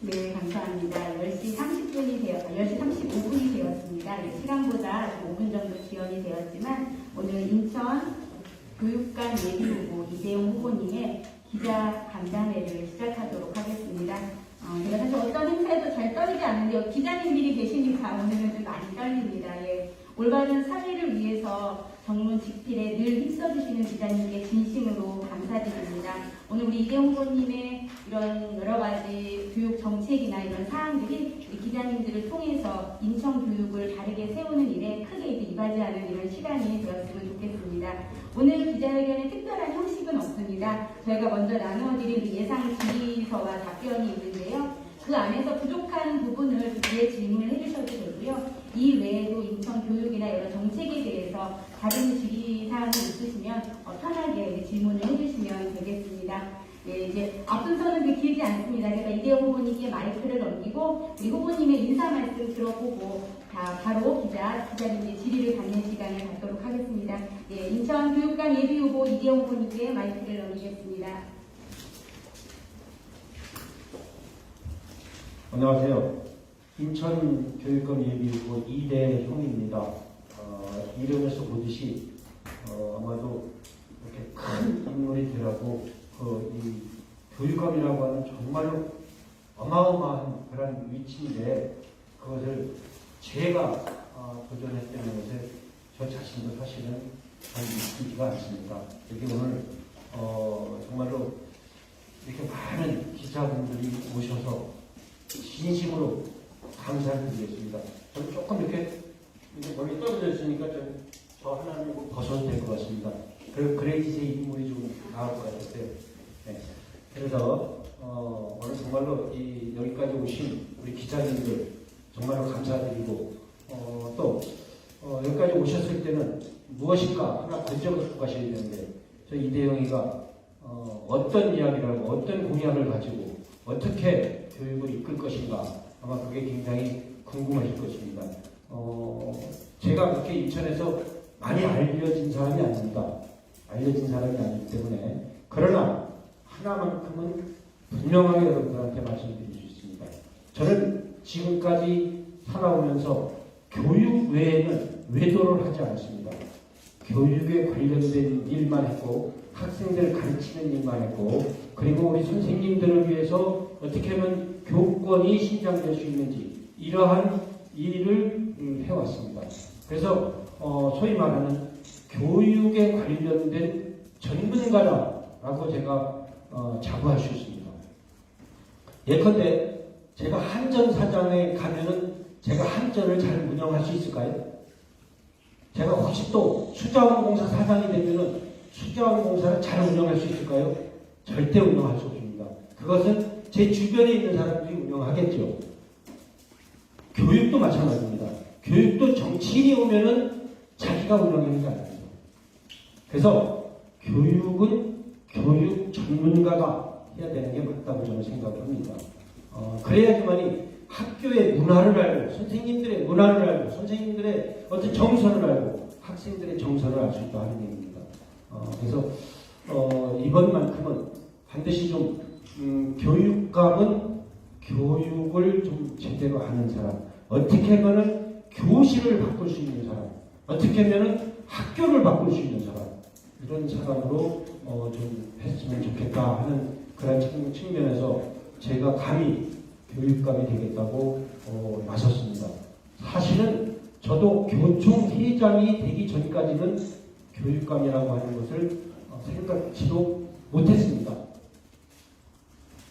네, 감사합니다. 10시 35분이 되었습니다. 시간보다 5분 정도 지연이 되었지만 오늘 인천 교육감 예비후보 이재용 후보님의 기자 간담회를 시작하도록 하겠습니다. 제가 사실 어떤 행사에도 잘 떨리지 않는데 기자님들이 계시니까 오늘은 좀 많이 떨립니다. 올바른 사회를 위해서 정론 집필에 늘 힘써주시는 기자님께 진심으로 감사드립니다. 오늘 우리 이재용 후보님의 이런 여러 가지 교육 정책이나 이런 사항들이 우리 기자님들을 통해서 인천 교육을 다르게 세우는 일에 크게 이바지하는 이런 시간이 되었으면 좋겠습니다. 오늘 기자회견에 특별한 형식은 없습니다. 저희가 먼저 나누어드린 예상 질의서와 답변이 있는데요. 그 안에서 부족한 부분을 뒤에 질문을 해주셔도 되고요. 이 외에도 인천 교육이나 여러 정책에 대해서 다른 질의사항이 있으시면 편하게 질문을 해주시면 되겠습니다. 이제 앞순서는 길지 않습니다. 그러니까 이재용 후보님께 마이크를 넘기고 우리 후보님의 인사 말씀 들어보고 바로 기자님의 질의를 받는 시간을 갖도록 하겠습니다. 인천 교육감 예비후보 이재용 후보님께 마이크를 넘기겠습니다. 안녕하세요. 인천 교육감 예비후보 이대형입니다. 이름에서 보듯이 아마도 이렇게 큰 인물이 되라고 이 교육감이라고 하는 정말로 어마어마한 그런 위치인데 그것을 제가 도전했다는 것에 저 자신도 사실은 잘 믿기지가 않습니다. 여기 오늘 정말로 이렇게 많은 기자분들이 오셔서 진심으로 감사를 드리겠습니다. 저는 조금 이렇게 멀리 떨어져 있으니까 저 하나는 벗어도 될 것 같습니다. 그래야지 제 인물이 좀 나올 것 같았어요. 네. 그래서 오늘 정말로 여기까지 오신 우리 기자님들 정말로 감사드리고 또 여기까지 오셨을 때는 무엇인가 하나 건져갖고 가셔야 되는데 저 이대영이가 어떤 이야기를 하고 어떤 공약을 가지고 어떻게 교육을 이끌 것인가 아마 그게 굉장히 궁금하실 것입니다. 제가 그렇게 인천에서 많이 알려진 사람이 아닙니다. 알려진 사람이 아니기 때문에 그러나 하나만큼은 분명하게 여러분들한테 말씀드릴 수 있습니다. 저는 지금까지 살아오면서 교육 외에는 외도를 하지 않습니다. 교육에 관련된 일만 했고 학생들을 가르치는 일만 했고 그리고 우리 선생님들을 위해서 어떻게 하면 교권이 신장될 수 있는지 이러한 일을 해왔습니다. 그래서 소위 말하는 교육에 관련된 전문가라고 제가 자부할 수 있습니다. 예컨대 제가 한전 사장에 가면은 제가 한전을 잘 운영할 수 있을까요? 제가 혹시 또 수자원공사 사장이 되면은 수자원공사를 잘 운영할 수 있을까요? 절대 운영할 수 없습니다. 그것은 제 주변에 있는 사람들이 운영하겠죠. 교육도 마찬가지입니다. 교육도 정치인이 오면은 자기가 운영하는 게 아닙니다. 그래서 교육은 교육 전문가가 해야 되는 게 맞다고 저는 생각합니다. 그래야지만이 학교의 문화를 알고 선생님들의 문화를 알고 선생님들의 어떤 정서를 알고 학생들의 정서를 알 수 있다 하는 얘기입니다. 그래서 이번만큼은 반드시 좀 교육감은 교육을 좀 제대로 아는 사람, 어떻게 하면은 교실을 바꿀 수 있는 사람, 어떻게 하면은 학교를 바꿀 수 있는 사람, 이런 사람으로 좀 했으면 좋겠다 하는 그런 측면에서 제가 감히 교육감이 되겠다고 나섰습니다. 사실은 저도 교총회장이 되기 전까지는 교육감이라고 하는 것을 생각지도 못했습니다.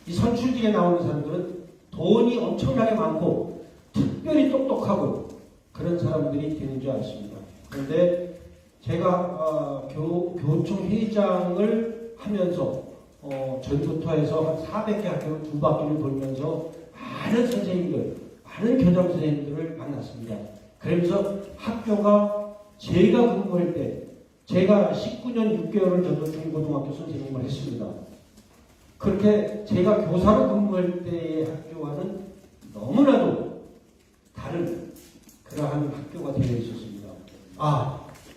이 선출직에 나오는 사람들은 돈이 엄청나게 많고 특별히 똑똑하고 그런 사람들이 되는 줄 알았습니다. 그런데 제가 교총회장을 하면서 전부터 해서 한 400개 학교를 2바퀴를 돌면서 많은 선생님들, 많은 교장 선생님들을 만났습니다. 그러면서 학교가 제가 근무할 때 제가 19년 6개월을 저도 중고등학교 선생님을 했습니다. 그렇게 제가 교사로 근무할 때의 학교와는 너무나도 다른 그러한 학교가 되어 있었습니다.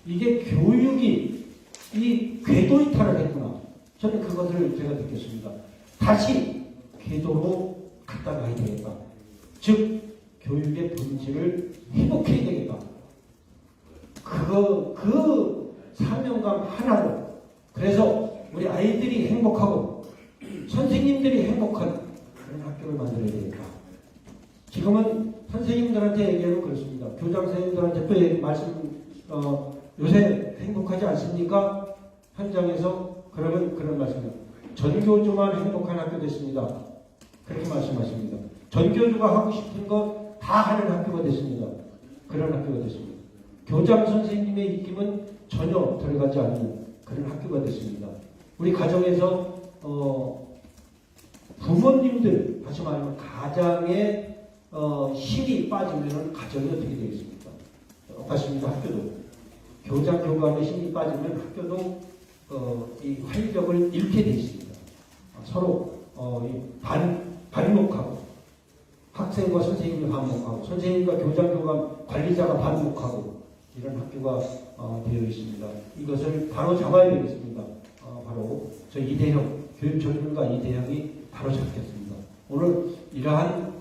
이게 교육이 이 궤도 이탈을 했구나. 저는 그것을 제가 느꼈습니다. 다시 궤도로 갖다 놔야 된다. 되겠다. 즉 교육의 본질을 회복해야 되겠다. 그 사명감 하나로 그래서 우리 아이들이 행복하고 선생님들이 행복한 그런 학교를 만들어야 되겠다. 지금은 선생님들한테 얘기하면 그렇습니다. 교장 선생님들한테 또 말씀 요새 행복하지 않습니까? 현장에서 그러면 그런 말씀을 전교조만 행복한 학교 됐습니다. 그렇게 말씀하십니다. 전교조가 하고 싶은 거 다 하는 학교가 됐습니다. 그런 학교가 됐습니다. 교장 선생님의 입김은 전혀 들어가지 않는 그런 학교가 됐습니다. 우리 가정에서 부모님들 다시 말하면 가장의 힘이 빠지면 가정이 어떻게 되겠습니까? 똑같습니다. 학교도 교장 교감의 힘이 빠지면 학교도 이 활력을 잃게 되어 있습니다. 서로 반목하고 학생과 선생님이 반목하고 선생님과 교장 교감 관리자가 반목하고 이런 학교가 되어 있습니다. 이것을 바로 잡아야 되겠습니다. 바로 저 이대형 교육전문가 이대형이 바로 잡겠습니다. 오늘 이러한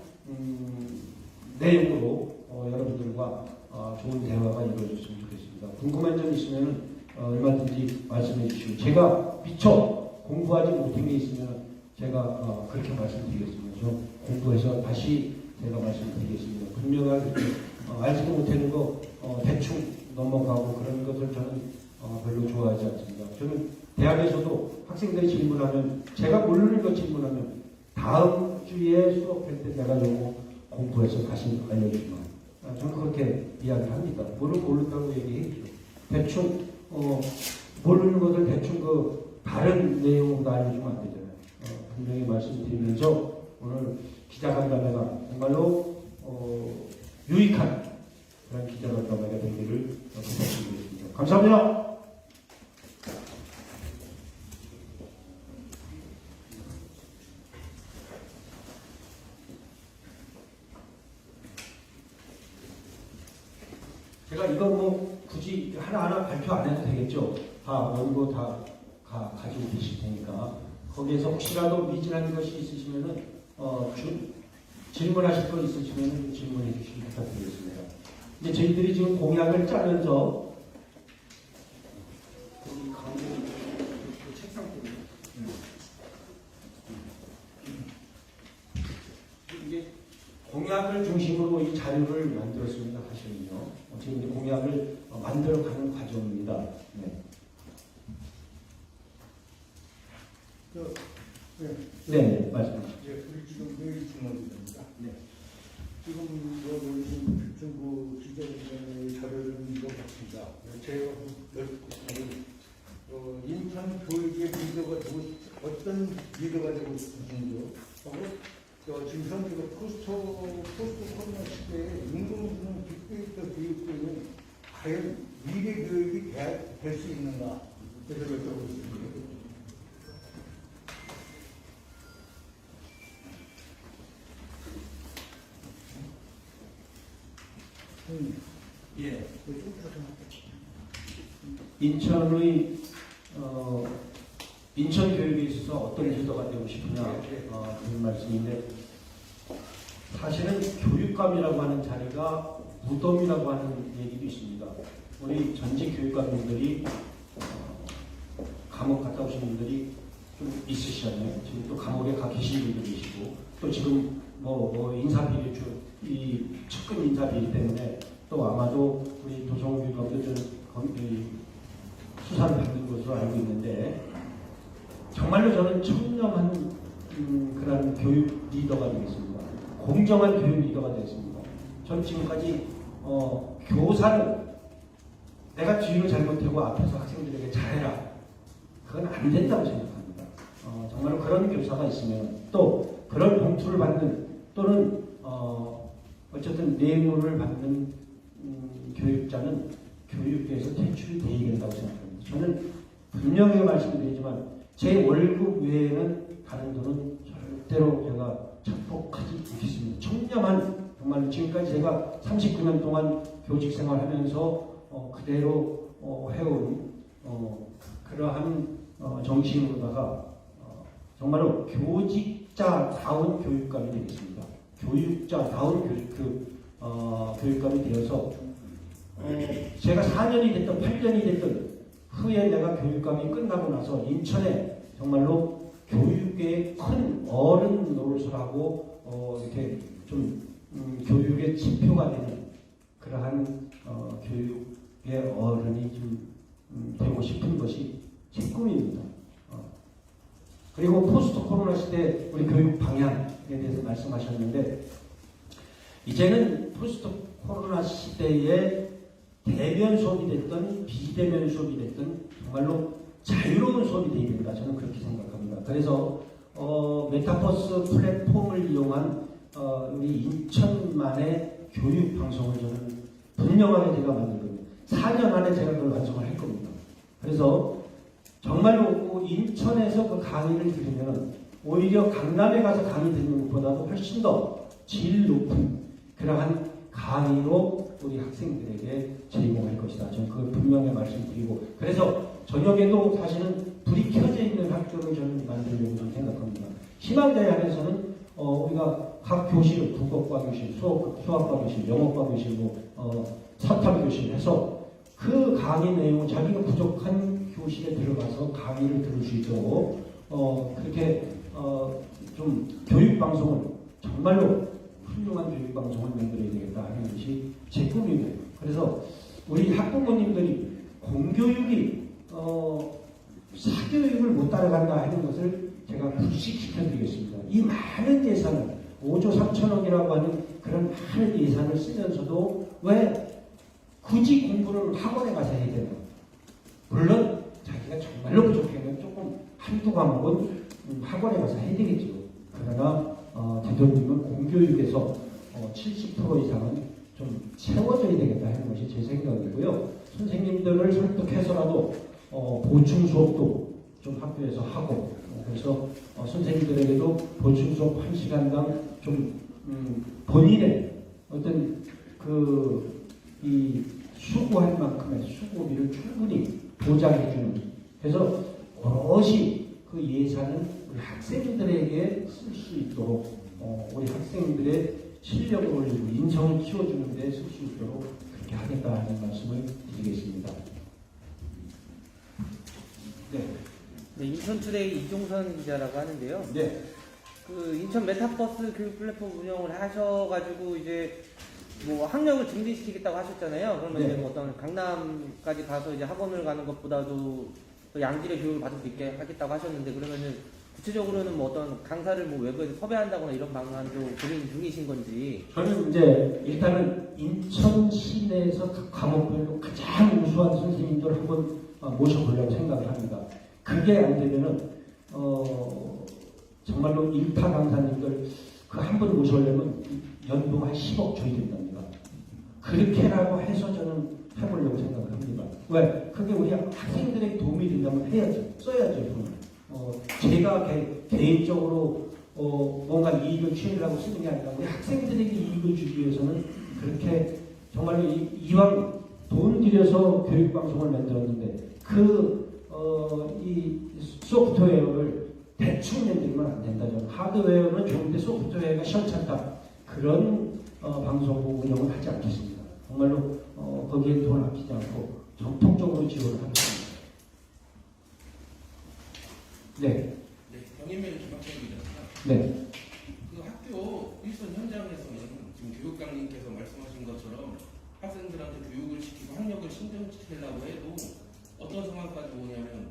내용으로 여러분들과 좋은 대화가 이루어졌으면 좋겠습니다. 궁금한 점 있으면 얼마든지 말씀해 주시고 제가 미처 공부하지 못한 게 있으면 제가 그렇게 말씀드리겠습니다. 좀 공부해서 다시 제가 말씀드리겠습니다. 분명하게 알지도 못하는 거 대충 넘어가고 그런 것을 저는 별로 좋아하지 않습니다. 저는 대학에서도 학생들이 질문하면 제가 모르는 거 질문하면 다음 주에 수업할 때 내가 좀 공부해서 다시 알려주마. 저는 그렇게 이야기를 합니다. 모른다고 얘기해요. 대충 모르는 것을 대충 다른 내용으로 알려주면 안 되잖아요. 분명히 말씀드리면서 오늘 기자간담회가 정말로 유익한 그런 기자간담회가 되기를 부탁드리겠습니다. 감사합니다. 제가 이거 굳이 하나하나 발표 안 해도 되겠죠? 다 원고 다 가지고 계실 테니까 거기에서 혹시라도 미진한 것이 있으시면은 질문하실 거 있으시면 질문해 주시기 부탁드리겠습니다. 이제 저희들이 지금 공약을 짜면서 여기 가운데 책상 때문에 이게 공약을 중심으로 이 자료를 만들었습니다. 사실은요. 지금 이제 공약을 만들어가는 과정입니다. 네. 네, 말씀하시죠. 우리 지금 매일 질문드립니다. 네. 지금 정부 기자회견의 자료를 읽어봤습니다. 제가 인천 교육의 리더가 어떤 리더가 되고 있는지요. 지금 현재가 포스트 코로나 시대에 인공지능 빅데이터 교육교육은 과연 미래 교육이 될 수 있는가? 그래서 여쭤보고 있습니다. 예. 인천의 인천 교육에 있어서 어떤 리더가 되고 싶으냐 그런 말씀인데 사실은 교육감이라고 하는 자리가 무덤이라고 하는 얘기도 있습니다. 우리 전직 교육감님들이 감옥 갔다 오신 분들이 좀 있으시잖아요. 지금 또 감옥에 가 계신 분들이 계시고 또 지금 인사비리 이 측근 인사비리 때문에 또 아마도 우리 도성훈 교육감도 수사를 받는 것으로 알고 있는데 정말로 저는 청렴한 그런 교육 리더가 되겠습니다. 공정한 교육 리더가 되겠습니다. 저는 지금까지 교사를 내가 뒤로 잘못하고 앞에서 학생들에게 잘해라. 그건 안 된다고 생각합니다. 정말로 그런 교사가 있으면 또 그런 봉투를 받는 또는 어쨌든 뇌물을 받는 교육자는 교육계에서 퇴출이 되어야 된다고 생각합니다. 저는 분명히 말씀드리지만 제 월급 외에는 다른 돈은 절대로 제가 착복하지 않겠습니다. 청렴한 정말 지금까지 제가 39년 동안 교직 생활하면서 그대로 해온 그러한 정신으로다가 정말로 교직자다운 교육감이 되겠습니다. 교육자다운 교육감이 되어서 제가 4년이 됐든 8년이 됐든 후에 내가 교육감이 끝나고 나서 인천에 정말로 교육의 큰 어른 노릇을 하고 이렇게 좀 교육의 지표가 되는 그러한 교육의 어른이 좀 되고 싶은 것이 제 꿈입니다. 그리고 포스트 코로나 시대 우리 교육 방향에 대해서 말씀하셨는데 이제는 포스트 코로나 시대에 대면 수업이 됐든 비대면 수업이 됐든 정말로 자유로운 수업이 되어야 된다. 저는 그렇게 생각합니다. 그래서 메타버스 플랫폼을 이용한 우리 인천만의 교육 방송을 저는 분명하게 제가 만들 겁니다. 4년 안에 제가 그걸 완성을 할 겁니다. 그래서 정말로 인천에서 그 강의를 들으면 오히려 강남에 가서 강의 듣는 것보다도 훨씬 더 질 높은 그러한 강의로 우리 학생들에게 제공할 것이다. 저는 그걸 분명히 말씀드리고 그래서 저녁에도 사실은 불이 켜져 있는 학교를 저는 만들려고 좀 생각합니다. 희망자의 안에서는 우리가 각 교실, 국어과 교실, 수학과 교실, 영어과 교실, 사탐 교실 해서 그 강의 내용을 자기가 부족한 교실에 들어가서 강의를 들을 수 있도록 그렇게 좀 교육 방송을 정말로 훌륭한 교육 방송을 만들어야 되겠다 하는 것이 제 꿈이고요. 그래서 우리 학부모님들이 공교육이 사교육을 못 따라간다 하는 것을 제가 불식시켜드리겠습니다. 이 많은 예산을 5조 3천억이라고 하는 그런 많은 예산을 쓰면서도 왜 굳이 공부를 학원에 가서 해야 되나? 물론 자기가 정말로 부족하면 조금 한두 과목은 학원에 가서 해야 되겠죠. 그러나 되도록이면 공교육에서 70% 이상은 좀 채워줘야 되겠다 하는 것이 제 생각이고요. 선생님들을 설득해서라도 보충 수업도 좀 학교에서 하고 그래서 선생님들에게도 보충 수업 1시간당 좀 본인의 어떤 이 수고할 만큼의 수고비를 충분히 보장해주는 그래서 오롯이 그 예산은 우리 학생들에게 쓸 수 있도록 우리 학생들의 실력을 올리고 인성을 키워주는 데 쓸 수 있도록 그렇게 하겠다는 말씀을 드리겠습니다. 네, 인천투데이 이종선 기자라고 하는데요. 네. 그 인천 메타버스 교육 플랫폼 운영을 하셔가지고 이제 뭐 학력을 증진시키겠다고 하셨잖아요. 그러면 네. 이제 뭐 어떤 강남까지 가서 이제 학원을 가는 것보다도 또 양질의 교육을 받을 수 있게 하겠다고 하셨는데 그러면은 구체적으로는 뭐 어떤 강사를 뭐 외부에서 섭외한다거나 이런 방안도 고민 중이신 건지. 저는 이제 일단은 인천 시내에서 각 과목별로 가장 우수한 선생님들을 한번 모셔보려고 생각을 합니다. 그게 안 되면은 정말로 일타 강사님들 그 한 분 모셔오려면 연봉 한 10억 줘야 된답니다. 그렇게라고 해서 저는 해보려고 생각을 합니다. 왜? 그게 우리 학생들에게 도움이 된다면 해야죠. 써야죠. 제가 개인적으로 뭔가 이익을 취하려고 쓰는 게 아니라 우리 학생들에게 이익을 주기 위해서는 그렇게 정말로 이왕 돈 들여서 교육방송을 만들었는데 이 소프트웨어를 대충 만들면 안 된다. 저는 하드웨어는 좋은데 소프트웨어가 시원찮다. 그런 방송국 운영을 하지 않겠습니다. 정말로 거기에 돈 아끼지 않고 전통적으로 지원을 하겠습니다. 네. 네, 경인면 김학철 기자입니다. 네. 그 학교 일선 현장에서는 지금 교육감님께서 말씀하신 것처럼 학생들한테 교육을 시키고 학력을 신경시키려고 해도 어떤 상황까지 오냐면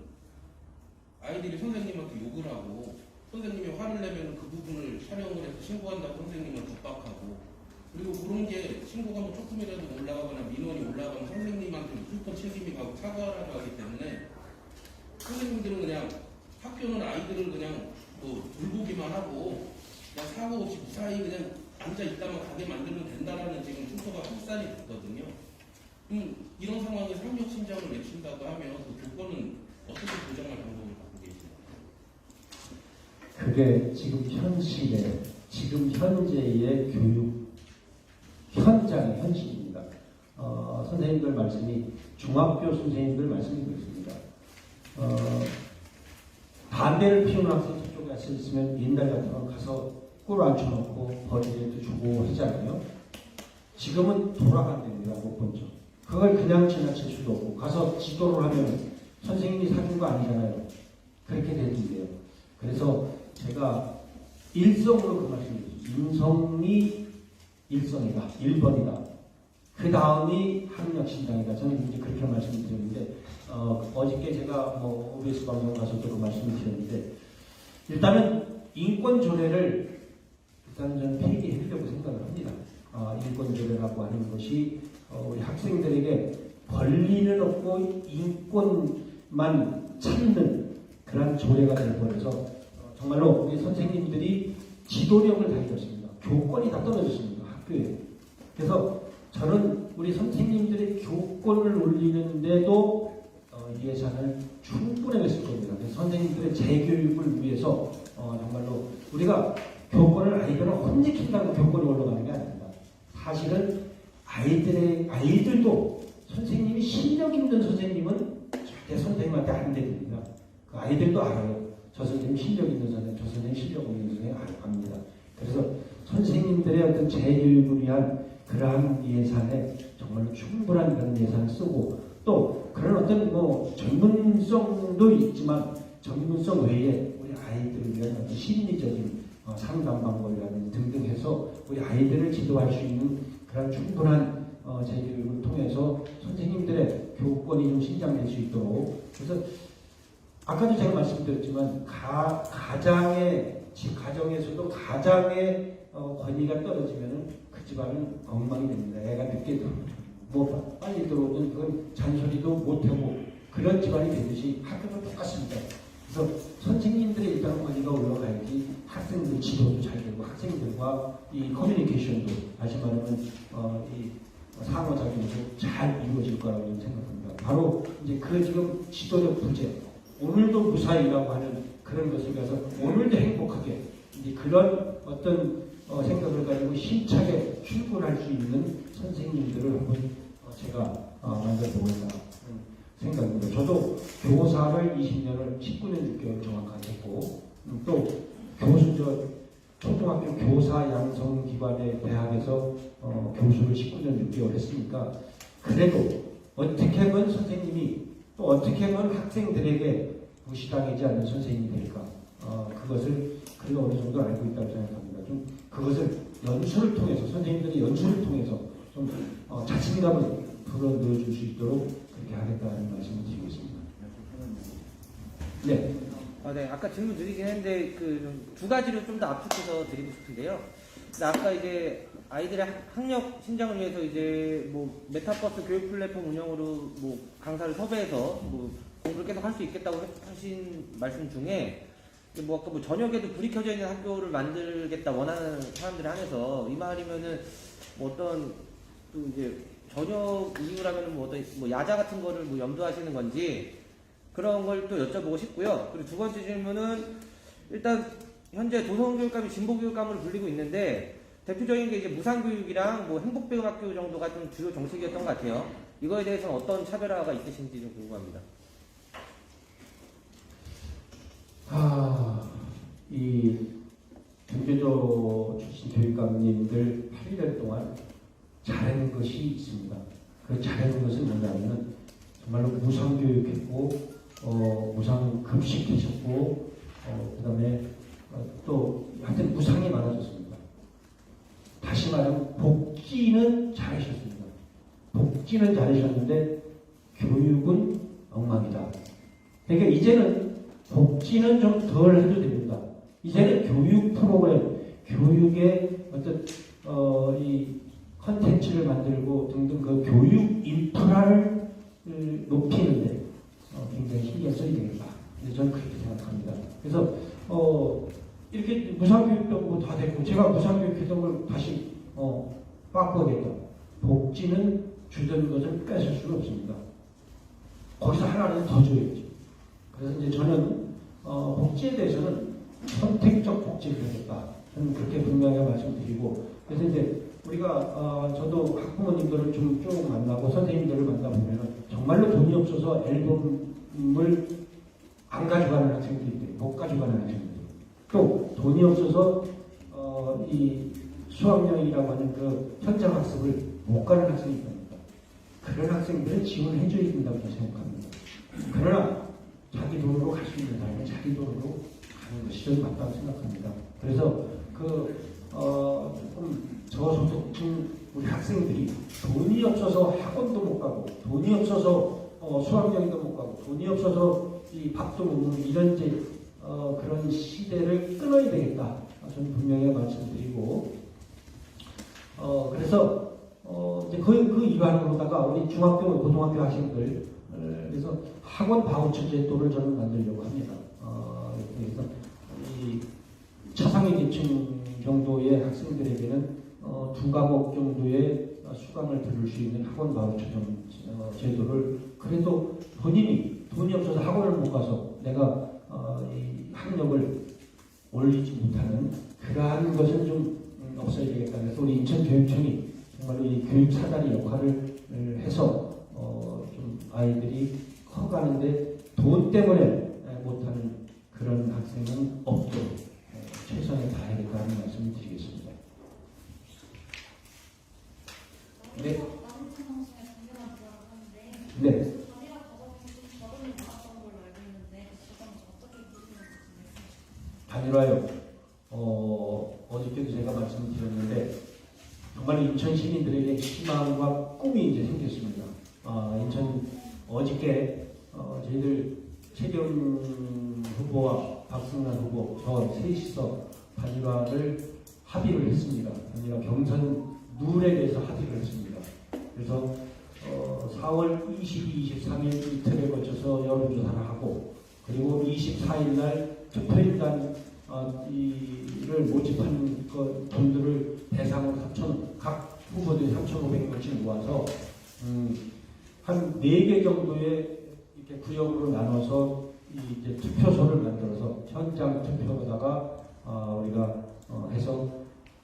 아이들이 선생님한테 욕을 하고 선생님이 화를 내면 그 부분을 촬영을 해서 신고한다고 선생님을 겁박하고 그리고 그런 게 신고가 뭐 조금이라도 올라가거나 민원이 올라가면 선생님한테 무조건 책임이 가고 사과를 하기 때문에 선생님들은 그냥 학교는 아이들을 그냥 돌보기만 하고 그냥 사고 없이 무사히 그냥 앉아 있다만 가게 만들면 된다라는 지금 순서가 확산이 됐거든요. 이런 상황에서 학력 신장을 외친다고 하면 그 교권은 어떻게 보장할 방법을 갖고 계십니까? 그게 지금 현실에 지금 현재의 교육 현장의 현실입니다. 선생님들 말씀이 중학교 선생님들 말씀이 그렇습니다. 담배를 피우는 학생 저쪽에 있으면 옛날 같으면 가서 꿀 앉혀놓고 버리에도 주고 하잖아요. 지금은 돌아간답니다. 못 본 적. 그걸 그냥 지나칠 수도 없고 가서 지도를 하면 선생님이 사준 거 아니잖아요. 그렇게 되는데요. 그래서 제가 일성으로 그 말씀드렸죠. 인성이 일성이다. 1번이다. 그 다음이 한국신당이다. 저는 이제 그렇게 말씀드렸는데 어저께 제가 뭐 OBS 방송 가서도 그 말씀드렸는데 일단은 인권 조례를 일단 저는 폐기하려고 생각을 합니다. 인권 조례라고 하는 것이 우리 학생들에게 권리는 없고 인권만 찾는 그런 조례가 되어버려서 정말로 우리 선생님들이 지도력을 다 잃었습니다. 교권이 다 떨어졌습니다. 학교에. 그래서 저는 우리 선생님들의 교권을 올리는데도 예산을 충분하게 쓸 겁니다. 그래서 선생님들의 재교육을 위해서 정말로 우리가 교권을 아이들을 혼내킨다고 교권이 올라가는 게 아닙니다. 사실은 아이들도 선생님이 실력 있는 선생님은 절대 선생님한테 안 됩니다. 그 아이들도 알아요. 저 선생님 실력 있는 선생님, 저 선생님 실력 없는 선생님 압니다. 그래서 선생님들의 어떤 재교육을 위한 그러한 예산에 정말 충분한 그런 예산을 쓰고 또 그런 어떤 뭐 전문성도 있지만 전문성 외에 우리 아이들을 위한 어떤 심리적인 상담 방법이라든지 등등 해서 우리 아이들을 지도할 수 있는 그런 충분한 재교육을 통해서 선생님들의 교권이 좀 신장될 수 있도록 그래서 아까도 제가 말씀드렸지만 가정에서도 가장의 권위가 떨어지면은 그 집안은 엉망이 됩니다. 애가 늦게 들어오고 빨리 들어오면 그건 잔소리도 못하고 그런 집안이 되듯이 학교도 똑같습니다. 그래서 선생님들의 일단 권위가 올라가야지 학생들 지도도 잘 되고 학생들과 이 커뮤니케이션도 다시 말하면 이 상호작용도 잘 이루어질 거라고 생각합니다. 바로 이제 그 지금 지도력 부재 오늘도 무사히라고 하는 그런 것에 가서 오늘도 행복하게 이제 그런 어떤 생각을 가지고 힘차게 출근할 수 있는 선생님들을 한번 제가 만들어보겠다 생각입니다. 저도 교사를 20년을 19년 6개월 정확하게 했고 또 초등학교 교사 양성기관의 대학에서 교수를 19년 6개월 했으니까 그래도 어떻게 하면 선생님이 또 어떻게 하면 학생들에게 무시당하지 않는 선생님이 될까 그것을 그래도 어느 정도 알고 있다고 생각합니다. 좀 그것을 연수를 통해서 선생님들이 연수를 통해서 좀 자신감을 불어넣어줄 수 있도록 그렇게 하겠다는 말씀을 드리고 있습니다. 네. 네, 아까 질문 드리긴 했는데 그 두 가지로 좀 더 압축해서 드리고 싶은데요. 아까 이제 아이들의 학력 신장을 위해서 이제 뭐 메타버스 교육 플랫폼 운영으로 뭐 강사를 섭외해서 뭐 공부를 계속 할 수 있겠다고 하신 말씀 중에 뭐 아까 뭐 저녁에도 불이 켜져 있는 학교를 만들겠다 원하는 사람들에 한해서 이 말이면은 뭐 어떤 그 이제 저녁 이후라면은 뭐 어떤 뭐 야자 같은 거를 뭐 염두하시는 건지 그런 걸 또 여쭤보고 싶고요. 그리고 두 번째 질문은 일단 현재 도성교육감이 진보교육감으로 불리고 있는데 대표적인 게 이제 무상교육이랑 뭐 행복배움학교 정도가 좀 주요 정책이었던 것 같아요. 이거에 대해서는 어떤 차별화가 있으신지 좀 궁금합니다. 이 경제도 출신 교육감님들 8년 동안 잘하는 것이 있습니다. 그 잘하는 것은 뭐냐면은 정말로 무상교육했고 무상급식하셨고 그다음에 또 하여튼 무상이 많아졌습니다. 다시 말하면 복지는 잘하셨습니다. 복지는 잘하셨는데 교육은 엉망이다. 그러니까 이제는 복지는 좀 덜 해도 됩니다. 이제는 교육 프로그램, 교육의 어떤 이 컨텐츠를 만들고 등등 그 교육 인프라를 높이는데 굉장히 신경 써야 되겠다. 저는 그렇게 생각합니다. 그래서 이렇게 무상교육도 뭐 다 됐고 제가 무상교육했던 걸 다시 바꿔야겠다. 복지는 주던 것을 뺏을 수는 없습니다. 거기서 하나는 더 줘야죠. 그래서 이제 저는 복지에 대해서는 선택적 복지를 하겠다. 저는 그렇게 분명하게 말씀드리고 그래서 이제 우리가 저도 학부모님들을 좀 쭉 만나고 선생님들을 만나보면 정말로 돈이 없어서 앨범을 안 가져가는 학생들이 있대요. 못 가져가는 학생들. 또 돈이 없어서 이 수학여행이라고 하는 그 현장 학습을 못 가는 학생이 있습니다. 그런 학생들은 지원해 줘야 된다고 생각합니다. 그러나 자기 돈으로 갈 수 있는 사람은 자기 돈으로 가는 것이 좀 맞다고 생각합니다. 그래서 조금 저소득층 우리 학생들이 돈이 없어서 학원도 못 가고, 돈이 없어서 수학여행도 못 가고, 돈이 없어서 이 밥도 못 먹는 이런 이제 그런 시대를 끊어야 되겠다. 저는 분명히 말씀드리고, 그래서 이제 그 일환으로다가 우리 중학교, 고등학교 학생들 그래서 학원 바우처 제도를 저는 만들려고 합니다. 그래서 이 차상위 계층 정도의 학생들에게는 2과목 정도의 수강을 들을 수 있는 학원 바우처 제도를 그래도 본인이 돈이 없어서 학원을 못 가서 내가 이 학력을 올리지 못하는 그러한 것은 좀 없어야 되겠다. 그래서 우리 인천교육청이 정말로 이 교육사다리 역할을 해서 좀 아이들이 커가는데 돈 때문에 못하는 그런 학생은 없도록 최선을 다해야겠다는 말씀을 드리겠습니다. 네. 네. 단일화요. 어저께도 제가 말씀을 드렸는데 정말 인천 시민들에게 희망과 꿈이 이제 생겼습니다. 인천 어저께 저희들 최경 후보와 박승란 후보 저 셋이서 단일화를 합의를 했습니다. 단일화 경선 룰에 대해서 합의를 했습니다. 그래서 4월 22, 23일 이틀에 거쳐서 여론조사를 하고 그리고 24일 날 투표인단 이를 모집한 분들을 대상으로 각 후보들이 3,500명씩 모아서 한 4개 정도의 이렇게 구역으로 나눠서 이제 투표소를 만들어서 현장 투표로다가 우리가 해서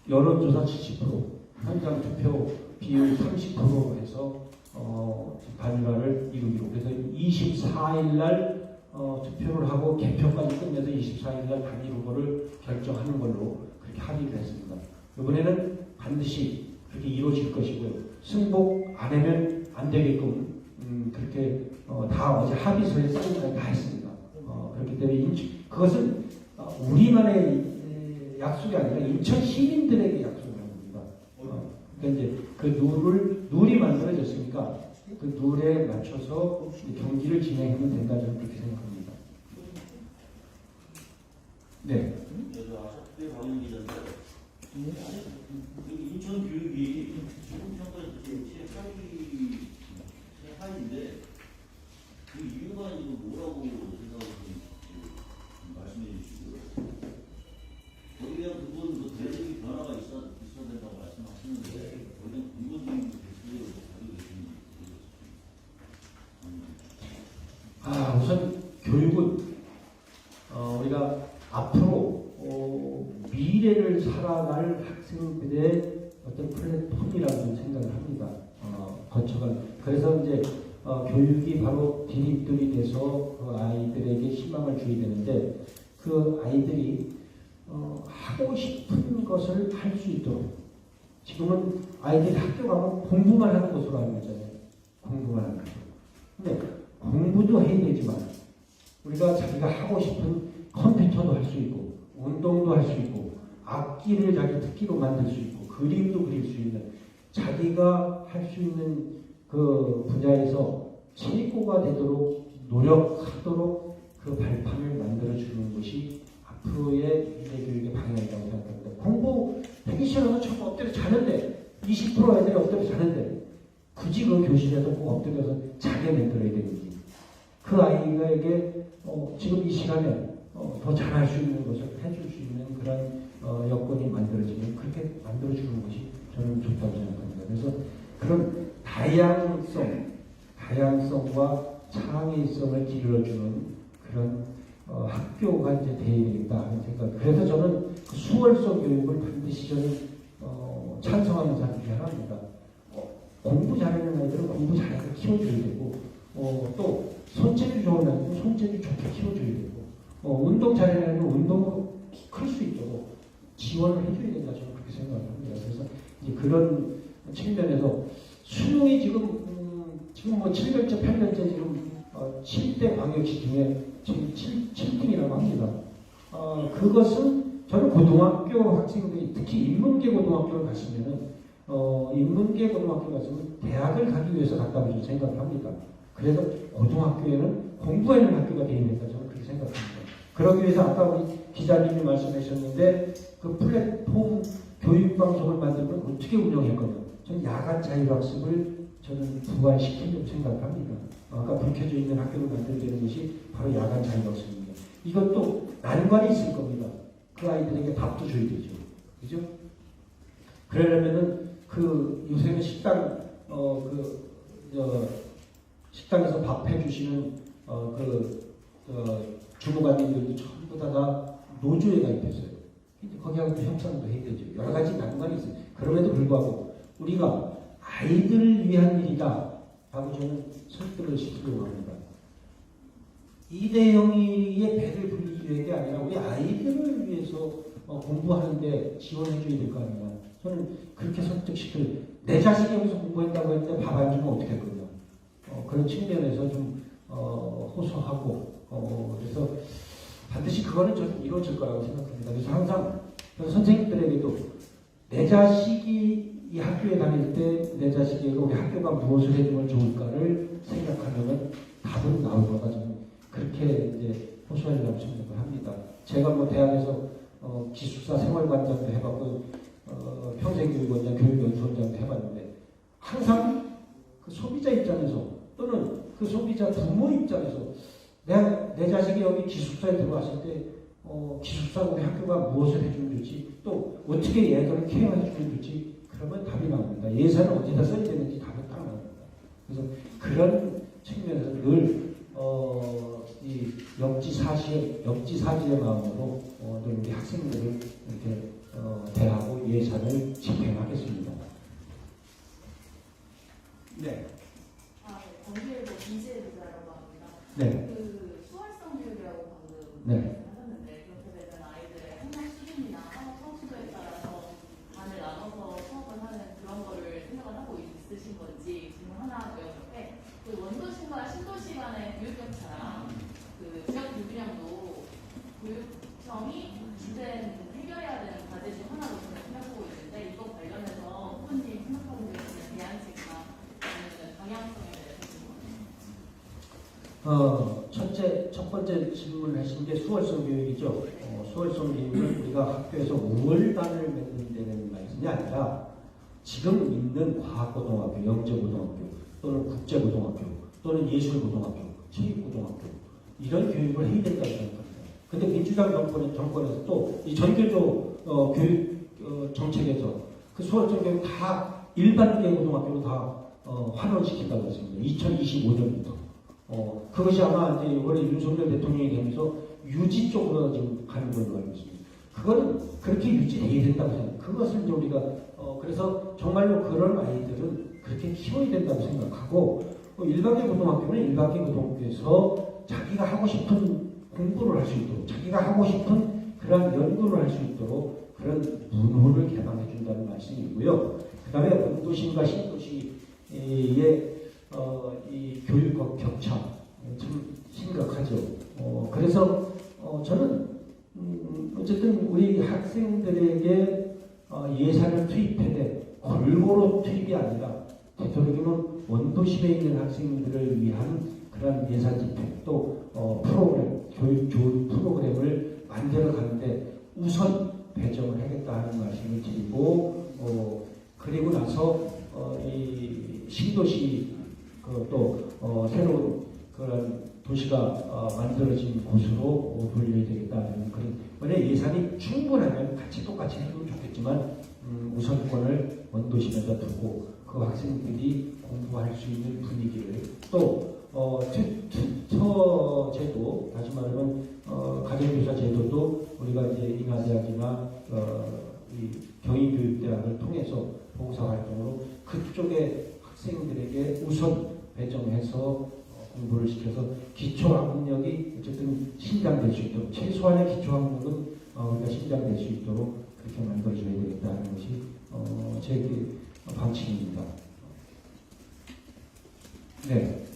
여론조사 70%, 현장 투표 비율 30%로 해서 단일화를 이루기로. 그래서 24일 날 투표를 하고 개표까지 끝내서 24일 날 단일 후보를 결정하는 걸로 그렇게 합의를 했습니다. 이번에는 반드시 그렇게 이루어질 것이고요. 승복 안 하면 안 되게끔 그렇게 다 어제 합의서에 사인까지 다 했습니다. 그렇기 때문에 그것은 우리만의 약속이 아니라 인천 시민들에게 약속을 한 겁니다. 그러니까 이제 그 룰이 만들어졌으니까 그 룰에 맞춰서 경기를 진행하면 된다 저는 그렇게 생각합니다. 네. 인천 교육이 지금 평가에서 최하위 하인데 그 이유가 이거 뭐라고 생각하시는지 말씀해 주시고요. 거기에 대한 부분 대책의 변화가 있어야 된다고 말씀하시는데 거기에 대한 근본적인 대책을 가지고 계시는지 모르겠습니다. 우선 교육은 우리가 앞으로 미래를 살아갈 학생들의 어떤 플랫폼이라고 생각을 합니다. 거쳐간. 그래서 이제 교육이 바로 디딤돌이 돼서 그 아이들에게 희망을 줘야 되는데 그 아이들이 하고 싶은 것을 할 수 있도록 지금은 아이들이 학교 가면 공부만 하는 것으로 알고 있잖아요. 공부만 하는 것. 근데 공부도 해야 되지만 우리가 자기가 하고 싶은 컴퓨터도 할 수 있고 운동도 할 수 있고 악기를 자기 특기로 만들 수 있고 그림도 그릴 수 있는 자기가 할 수 있는 그 분야에서 최고가 되도록 노력하도록 그 발판을 만들어주는 것이 앞으로의 미래 교육의 방향이라고 생각합니다. 공부하기 싫어서 자꾸 엎드려 자는데 20% 애들이 엎드려 자는데 굳이 그 교실에서 꼭 엎드려서 자게 만들어야 되는지 그 아이에게 지금 이 시간에 더 잘할 수 있는 것을 해줄 수 있는 그런 여건이 만들어지면 그렇게 만들어주는 것이 저는 좋다고 생각합니다. 그래서 그런 다양성과 창의성을 길러주는 그런 학교가 이제 되어야 되겠다 하는 생각. 그래서 저는 그 수월성 교육을 반드시 저는 찬성하는 사람 중에 하나입니다. 공부 잘하는 아이들은 공부 잘해서 키워줘야 되고 또 손재주 좋은 아이들은 손재주 좋게 키워줘야 되고 운동 잘하는 아이들은 운동으로 클 수 있도록 지원을 해줘야 된다 저는 그렇게 생각합니다. 그래서 이제 그런 측면에서 수능이 지금 뭐 7년째 8년째 지금 7대 광역시 중에 지금 7등이라고 합니다. 그것은 저는 고등학교 학생들이 특히 인문계 고등학교를 갔으면은 인문계 고등학교 갔으면 대학을 가기 위해서 갔다고 저는 생각을 합니다. 그래서 고등학교에는 공부하는 학교가 되어야 된다 저는 그렇게 생각합니다. 그러기 위해서 아까 우리 기자님이 말씀하셨는데 그 플랫폼 교육 방송을 만들면 어떻게 운영할 거냐. 저는 야간 자율학습을 저는 부활시키려고 생각을 합니다. 아까 불 켜져 있는 학교를 만들게 것이 바로 야간 자율학습입니다. 이것도 난관이 있을 겁니다. 그 아이들에게 밥도 줘야 되죠. 그죠? 그러려면은 요새는 식당 식당에서 밥 해주시는 주무관님들도 전부 다 노조에 가입했어요. 거기하고 또 협상도 해야 되죠. 여러 가지 난관이 있어요. 그럼에도 불구하고 우리가 아이들을 위한 일이다 라고 저는 설득을 시키려고 합니다. 이대영이의 배를 불리기 위한 게 아니라 우리 아이들을 위해서 공부하는데 지원해줘야 될 거 아니냐. 저는 그렇게 설득시킬, 내 자식이 여기서 공부한다고 했는데 밥 안 주면 어떻게 할 거냐. 그런 측면에서 좀 호소하고 그래서 반드시 그거는 저는 이루어질 거라고 생각합니다. 그래서 항상 선생님들에게도 내 자식이 이 학교에 다닐 때 내 자식에게 우리 학교가 무엇을 해주면 좋을까를 생각하면 답은 나올 거다. 저는 그렇게 이제 호소하려고 생각을 합니다. 제가 뭐 대학에서 기숙사 생활관장도 해봤고 평생교육원장, 교육연수원장도 해봤는데 항상 그 소비자 입장에서 또는 그 소비자 부모 입장에서 내 자식이 여기 기숙사에 들어왔을 때 기숙사 우리 학교가 무엇을 해주면 좋지 또 어떻게 얘들을 케어해주면 좋지 그러면 답이 나옵니다. 예산을 어디다 써야 되는지 답이 딱 나옵니다. 그래서 그런 측면에서 늘 이 역지사지의 마음으로 우리 학생들을 이렇게 대하고 예산을 집행하겠습니다. 네. 정규일보 김지혜 기자라고 합니다. 네. 그 수월성 교육이라고 방금 네. 하셨는데 그렇게 되면 아이들의 학력 수준이나 학업 성취도에 따라서 반을 나눠서 수업을 하는 그런 거를 생각을 하고 있으신 건지 질문 하나 여쭤볼게. 그 원도시와 신도시 간의 교육 격차랑 그 지역 불균형도 교육청이 주된 해결해야 되는 과제 중 하나로 저는 생각하고 있는데 이거 관련해서 후보님 생각하고 계시는 대안책이나 아니면 방향성에 대해서 첫 번째 질문을 하신 게 수월성 교육이죠. 수월성 교육은 우리가 학교에서 5월반을 맺는다는 말씀이 아니라 지금 있는 과학고등학교, 영재고등학교, 또는 국제고등학교, 또는 예술고등학교, 체육고등학교 이런 교육을 해야 된다고 생각합니다. 근데 민주당 정권에서 또 이 전교조 교육 정책에서 그 수월성 교육 다 일반계 고등학교로 다 환원시킨다고 했습니다. 2025년부터. 그것이 아마 이제 이번에 윤석열 대통령이 되면서 유지 쪽으로 지금 가는 걸로 알고 있습니다. 그거는 그렇게 유지해야 된다고 생각합니다. 그것을 이제 우리가, 그래서 정말로 그런 아이들은 그렇게 키워야 된다고 생각하고, 일반계 고등학교는 일반계 고등학교에서 자기가 하고 싶은 공부를 할 수 있도록, 자기가 하고 싶은 그런 연구를 할 수 있도록 그런 문호를 개방해 준다는 말씀이고요. 그 다음에 원도심과 신도시의 이 교육 격차 참 심각하죠. 그래서 저는 어쨌든 우리 학생들에게 예산을 투입해대 골고루 투입이 아니라 되도록이면 원도심에 있는 학생들을 위한 그런 예산 집행 또 프로그램 교육 프로그램을 만들어 가는데 우선 배정을 하겠다 하는 말씀을 드리고 그리고 나서 이 신도시 또 새로운 그런 도시가 만들어진 곳으로 돌려야 되겠다는 그런 원래 예산이 충분하면 같이 똑같이 해도 좋겠지만 우선권을 원도심에다 두고 그 학생들이 공부할 수 있는 분위기를 또 튜터 제도 다시 말하면 가정교사 제도도 우리가 이제 인하대학이나 이 경희교육대학을 통해서 봉사활동으로 그쪽에 학생들에게 우선 배정해서 공부를 시켜서 기초학력이 어쨌든 신장될 수 있도록 최소한의 기초학력은 우리가 신장될 수 있도록 그렇게 제 방침입니다. 네.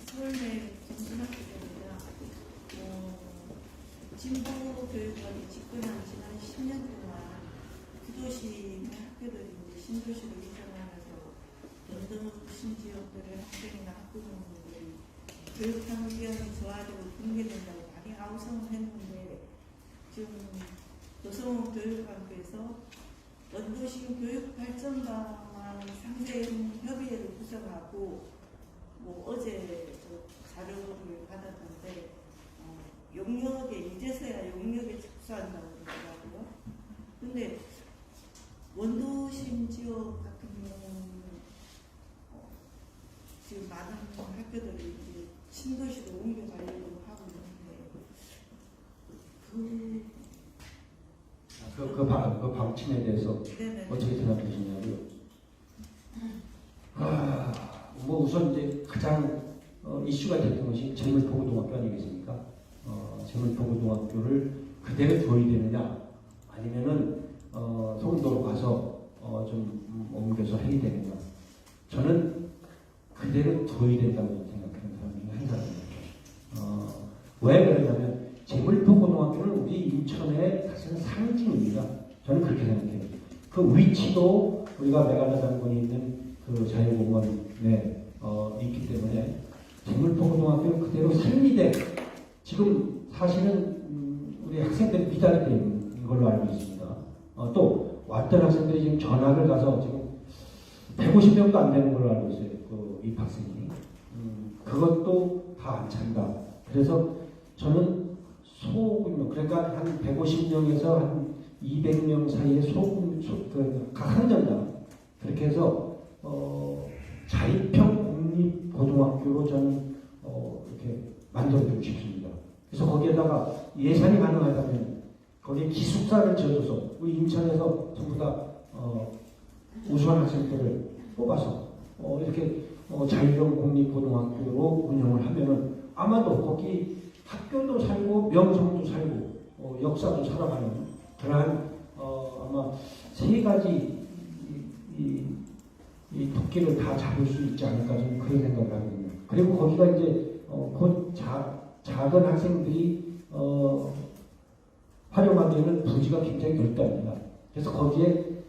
서울대 정신학교입니다. 진보 교육원이 집권한 지난 10년 동안 구도시 학교들이 이제 신도시로 이전하면서 연도시 지역들의 학생이나 학부모님들이 교육 환경이 저하되고 붕괴된다고 많이 아우성을 했는데 지금 노성훈 교육학교에서 원도시 교육 발전망 상생 협의회를 구성하고 어제 자료를 받았는데 용역에 이제서야 용역에 착수한다고 그러더라고요. 근데 원도심 지역 같은 경우는 지금 많은 학교들이 이제 신도시로 옮겨가려고 하고 있는데 그 방침에 대해서 네네. 어떻게 생각하시냐고요? 우선 이제 가장 이슈가 됐던 것이 재물포고등학교 아니겠습니까? 재물포고등학교를 그대로 둬야 되느냐, 아니면은 송도로 가서 좀 옮겨서 해야 되느냐. 저는 그대로 둬야 된다고 생각하는 사람 중에 한 사람입니다. 왜 그러냐면 재물포고등학교는 우리 인천의 사실은 상징입니다. 저는 그렇게 생각해요. 그 위치도 우리가 메갈라 장군이 있는 그 자유공원에 있기 때문에 재물포고등학교는 그대로 생리대, 지금 사실은 우리 학생들이 미달이 되는 걸로 알고 있습니다. 또 왔던 학생들이 지금 전학을 가서 지금 150명도 안 되는 걸로 알고 있어요. 그 입학생이. 그것도 다 안 찬다. 그래서 저는 소규모, 그러니까 한 150명에서 한 200명 사이의 각 학년당 그렇게 해서 자립형 공립고등학교로 저는 이렇게 만들어주고 싶습니다. 그래서 거기에다가 예산이 가능하다면 거기에 기숙사를 지어줘서 우리 인천에서 전부 다 우수한 학생들을 뽑아서 이렇게 자립형 공립고등학교로 운영을 하면은 아마도 거기 학교도 살고 명성도 살고 역사도 살아가는 그러한 아마 세 가지 이 토끼를 다 잡을 수 있지 않을까 저는 그런 생각을 하거든요. 그리고 거기가 이제 곧 작은 학생들이 활용하기에는 부지가 굉장히 넓답니다. 그래서 거기에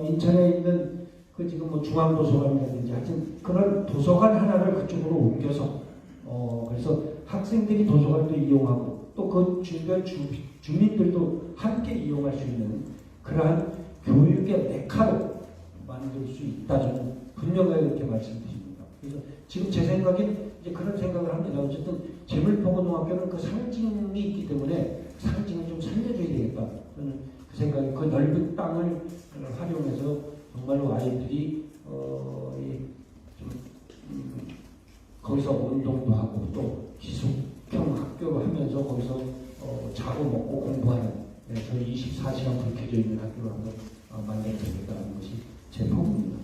인천에 있는 그 지금 뭐 중앙도서관이라든지 하여튼 그런 도서관 하나를 그쪽으로 옮겨서 그래서 학생들이 도서관도 이용하고 또 그 주변 주민들도 함께 이용할 수 있는 그러한 교육의 메카로 만들 수 있다 저는 분명하게 이렇게 말씀드립니다. 그래서 지금 제 생각엔 이제 그런 생각을 합니다. 어쨌든 재물포고등학교는 그 상징이 있기 때문에 그 상징을 좀 살려줘야 되겠다. 저는 그 생각에 그 넓은 땅을 활용해서 정말로 아이들이 거기서 운동도 하고 또 기숙형 학교로 하면서 거기서 자고 먹고 공부하는 저희 24시간 불 켜져 있는 학교로 한번 만들어야 되겠다는 것이 제 포부입니다.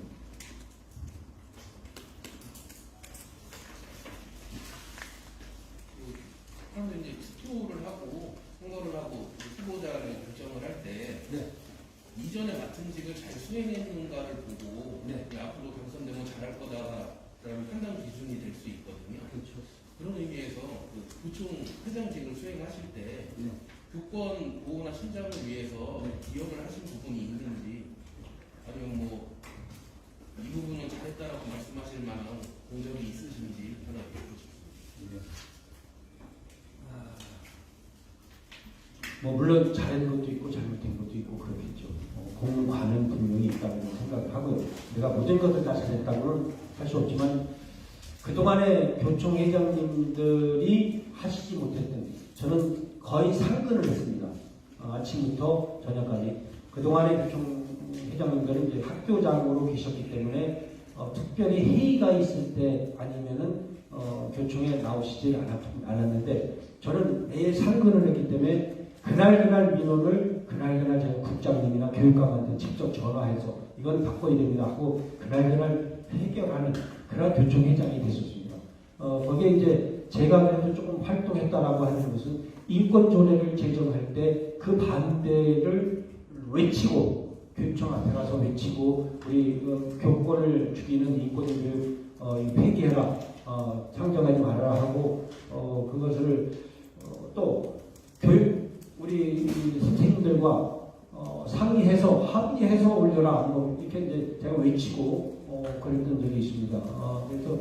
그런데 이제 투표를 하고 선거를 하고 후보자를 결정을 할 때 네. 이전에 맡은 직을 잘 수행했는가를 보고 네. 앞으로 당선되면 잘할 거다라는 판단 기준이 될 수 있거든요. 그렇죠. 그런 의미에서 그 구청 회장직을 수행하실 때 네. 교권 보호나 신장을 위해서 네. 기여를 하신 부분이 있는지 아니면 뭐 이 부분은 잘했다라고 말씀하실 만한 공적이 있으신지 편하게 해주십시오. 뭐 물론 잘한 것도 있고 잘못된 것도 있고 그렇겠죠. 공과는 분명히 있다고 생각을 하고요. 내가 모든 것을 다 잘했다고는 할 수 없지만 그동안에 교총 회장님들이 하시지 못했던 저는 거의 상근을 했습니다. 아침부터 저녁까지. 그동안에 교총 회장님들은 이제 학교장으로 계셨기 때문에 특별히 회의가 있을 때 아니면은 교총에 나오시지 않았는데 저는 매일 상근을 했기 때문에 그날 민원을 그날 제가 국장님이나 교육감한테 직접 전화해서 이건 바꿔야 됩니다 하고 그날 해결하는 그런 교총회장이 됐었습니다. 거기에 이제 제가 그래서 조금 활동했다라고 하는 것은 인권조례를 제정할 때 그 반대를 외치고 교육청 앞에 가서 외치고 우리 교권을 죽이는 인권교육 폐기해라, 상정하지 말아라 하고 그것을 또 교육 우리 선생님들과 상의해서 합의해서 올려라 뭐 이렇게 이제 제가 외치고 그랬던 적이 있습니다. 그래서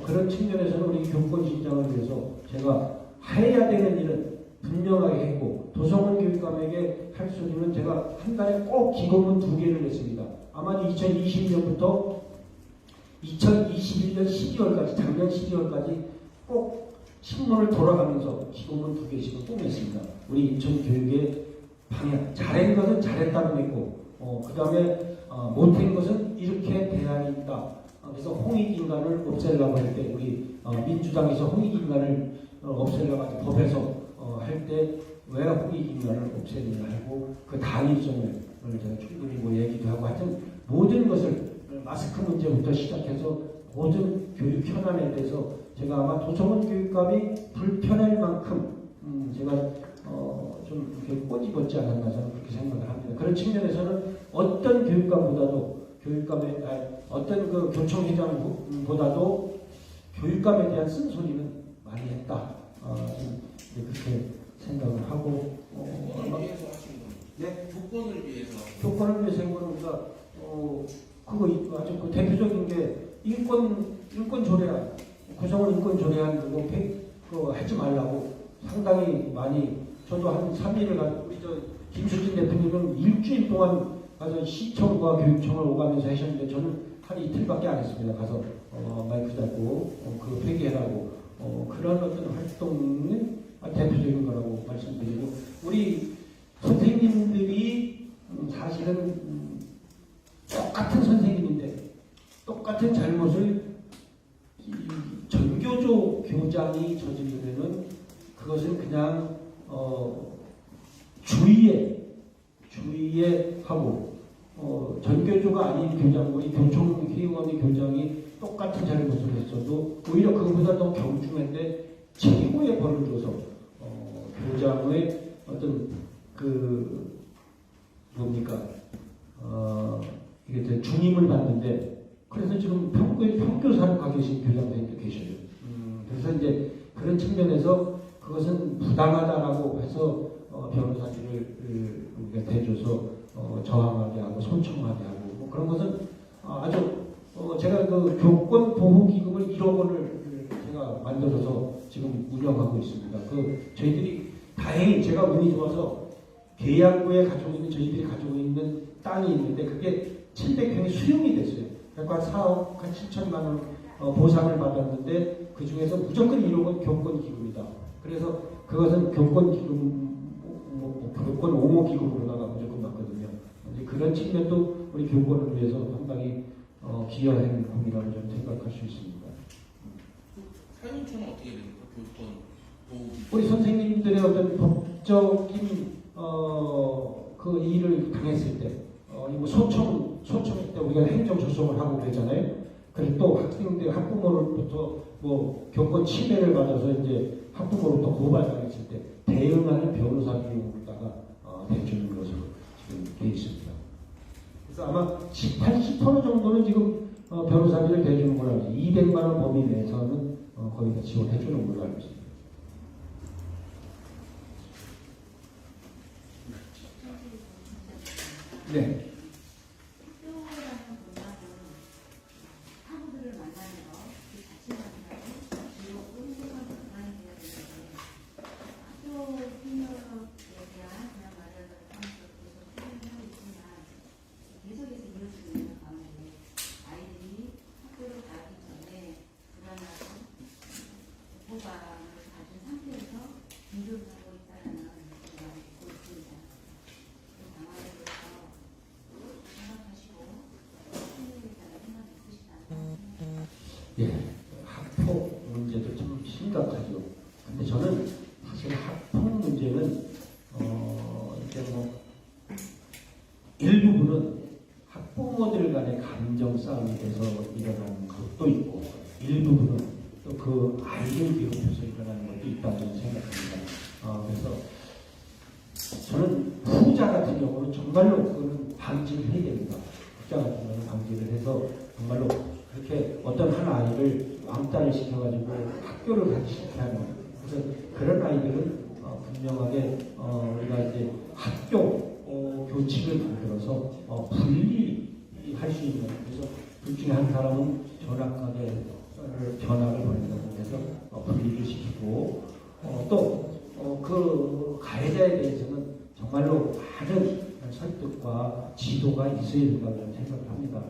그런 측면에서는 우리 교권 진정을 위해서 제가 해야 되는 일은 분명하게 했고 도성원 교육감에게 할 수 있는 제가 한 달에 꼭 기고문 2개를 냈습니다. 아마 2020년부터 2021년 12월까지 작년 12월까지 꼭 신문을 돌아가면서 기고문 2개씩을 꼭 냈습니다. 우리 인천 교육의 방향, 잘한 것은 잘했다고 했고 그 다음에 못한 것은 이렇게 대안이 있다. 그래서 홍익인간을 없애려고 할 때 우리 민주당에서 홍익인간을 없애려고 하지 법에서 할 때 왜 홍익인간을 없애느냐 하고 그 단일성을 제가 충분히 뭐 얘기도 하고 하여튼 모든 것을 마스크 문제부터 시작해서 모든 교육 현안에 대해서 제가 아마 도성원 교육감이 불편할 만큼 제가 좀 이렇게 꼬집었지 않았나 저는 그렇게 생각을 합니다. 그런 측면에서는 어떤 교육감보다도 어떤 그 교총회장보다도 교육감에 대한 쓴소리는 많이 했다. 그렇게 생각을 하고 교권을 위해서 하신 거예요. 네? 교권을 위해서 하신 거예요. 교권을 위해서 한 거는 우리가 그거 아주 그 대표적인 게 인권 조례안, 구성원 인권 조례안 그거 하지 말라고 상당히 많이 저도 한 3일을 가지고 우리 김수진 대표님은 일주일 동안 가서 시청과 교육청을 오가면서 하셨는데 저는 한 이틀밖에 안 했습니다. 가서 마이크 잡고 그거 폐기해라고 그런 어떤 활동은 대표적인 거라고 말씀드리고 우리 선생님들이 사실은 똑같은 선생님인데 똑같은 잘못을 전교조 교장이 저지르면은 그것은 그냥 주의에 하고 전교조가 아닌 교장, 우리 교총회의원의 교장이 똑같은 잘못을 했어도 오히려 그것보다 더 경중한데 최고의 벌을 줘서 교장의 어떤 이게 중임을 받는데 그래서 지금 평교사로 가 계신 교장선생님도 계셔요. 그래서 이제 그런 측면에서 그것은 부당하다라고 해서 변호사들을 우리가 대줘서 저항하게 하고 소청하게 하고 뭐 그런 것은 아주 제가 그 교권 보호 기금을 1억 원을 제가 만들어서 지금 운영하고 있습니다. 저희들이 다행히 제가 운이 좋아서 계양구에 저희들이 가지고 있는 땅이 있는데 그게 700평이 수용이 됐어요. 그러니까 4억 한 7천만 원 보상을 받았는데 그 중에서 무조건 1억은 교권 기금이다. 그래서 그것은 교권 기금 교권 옹호 기금으로다가 무조건 받거든요. 이제 그런 측면도 우리 교권을 위해서 상당히 기여한 행동이라고 저는 생각할 수 있습니다. 사유처는 어떻게 됩니까? 교권 보호 우리 선생님들의 어떤 법적인 그 일을 당했을 때, 뭐 소청 때 우리가 행정 소송을 하고 그러잖아요. 그리고 또 학생들 학부모로부터 뭐 교권 침해를 받아서 이제 학부모로부터 고발당했을 때 대응하는 변호사 비용으로다가 대주는 것으로 지금 되어 있습니다. 그래서 아마 80% 정도는 지금 변호사비를 대주는 걸로 알고 있습니다. 200만 원 범위 내에서는 거의 다 지원해 주는 걸로 알고 있습니다. 네. 학교라는 문화는 학우들을 만나는 것, 그 자체만이라도 즐겁고 행복한 공간이 되어야 되는데 학교 폭력에 대한 그냥 말하자면 계속 표현을 하고 있지만 계속해서 이어지고 있는 가운데 아이들이 학교를 가기 전에 불안하고 공포감을 가진 상태에서 공부를 하고 있다는 생각을 듣고 있습니다. 그 상황에 대해서 생각하시고 생각에 따른 생각이 있으시다면 예, 학폭 문제도 좀 심각하죠. 근데 저는 사실 학폭 문제는 이제 뭐 일부분은 학부모들 간의 감정 싸움이 돼서 일어나는 것도 있고 일부분은 또 그 아이들 비롯해서 일어나는 것도 있다고 저는 생각합니다. 그래서 저는 후자 같은 경우는 정말로 그거는 방지를 해야 됩니다. 국장 같은 경우는 방지를 해서 정말로 그렇게 어떤 한 아이를 왕따를 시켜가지고 학교를 같이 시켜야 하는, 그래서 그런 아이들은 분명하게 우리가 이제 학교 교칙을 만들어서 분리할 수 있는, 그래서 둘 중에 한 사람은 전학가게 전학을 보낸다고 해서 분리를 시키고, 또 그 가해자에 대해서는 정말로 많은 설득과 지도가 있어야 된다고 저는 생각을 합니다.